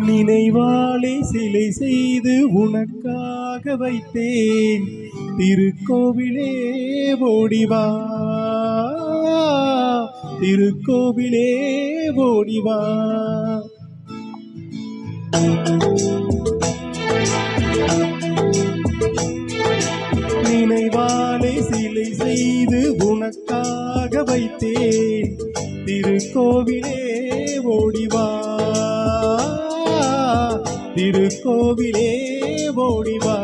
நினைவாலே சிலை செய்து உனக்காக வைத்தேன். திருக்கோவிலே ஓடிவா, திருக்கோவிலே ஓடிவா. நினைவாலே சிலை செய்து உனக்காக வைத்தேன். திருக்கோவிலே ஓடிவா, திருக்கோவிலே ஓடிவா.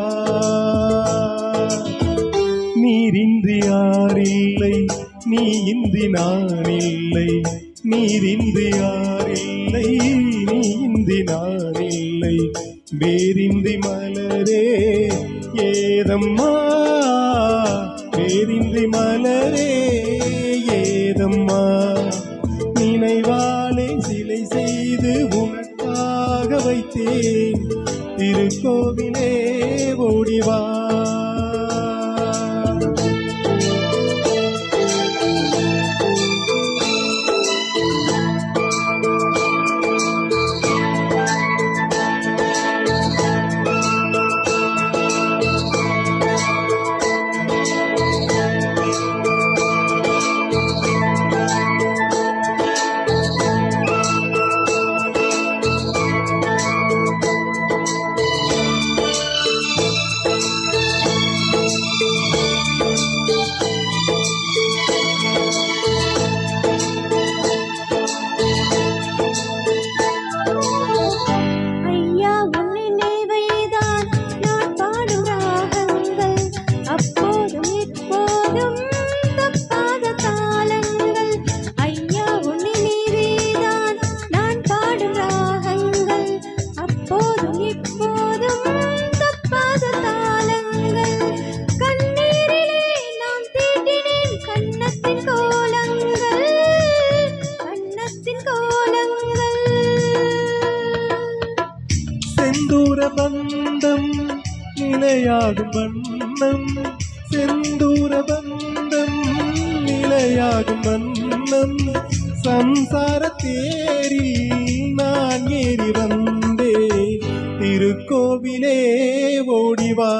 நீரின்றி யாரில்லை, நீ இன்றி நான் இல்லை. நீரின்றி யாரில்லை, நீ இன்றி நான் இல்லை. வேரின்றி மலரே ஏதம்மா, வேரின்றி மலரே ஏதம்மா. நினைவாலே சிலை செய்து உனக்காக வைத்தேன். திருக்கோவிலே ஓடிவா. செந்தூர பந்தம் நிலையாகும் வண்ணம், செந்தூர பந்தம் நிலையாகும் வண்ணம். சம்சார தேரில் நான் ஏறி வந்தேன். திருக்கோவிலே ஓடிவா,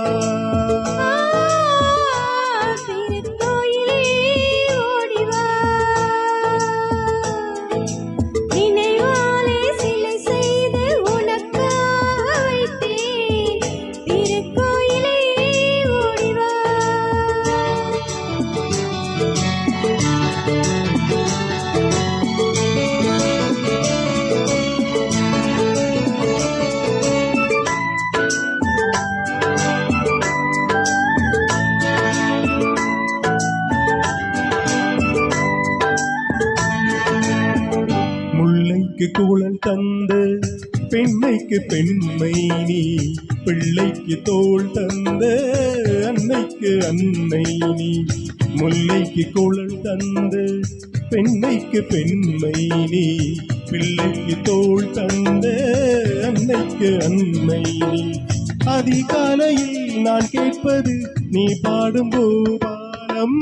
குழல் தந்த பெண்மைக்கு பெண்மை நீ, பிள்ளைக்கு தோள் தந்த அன்னைக்கு அன்னை நீ. முல்லைக்கு குழல் தந்த பெண்மைக்கு பெண்மை நீ, பிள்ளைக்கு தோள் தந்த அன்னைக்கு அன்னை நீ. அதிகாலையில் நான் கேட்பது நீ பாடும் பூபாலம்.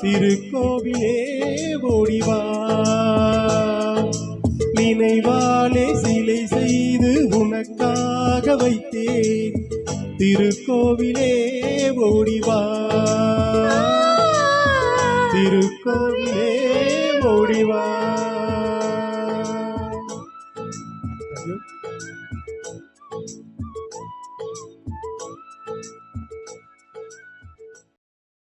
திருக்கோவிலே ஓடிவா. நினைவாலே சிலை செய்து உனக்காக வைத்தேன். திருக்கோவிலே ஓடிவா, திருக்கோவிலே ஓடிவா.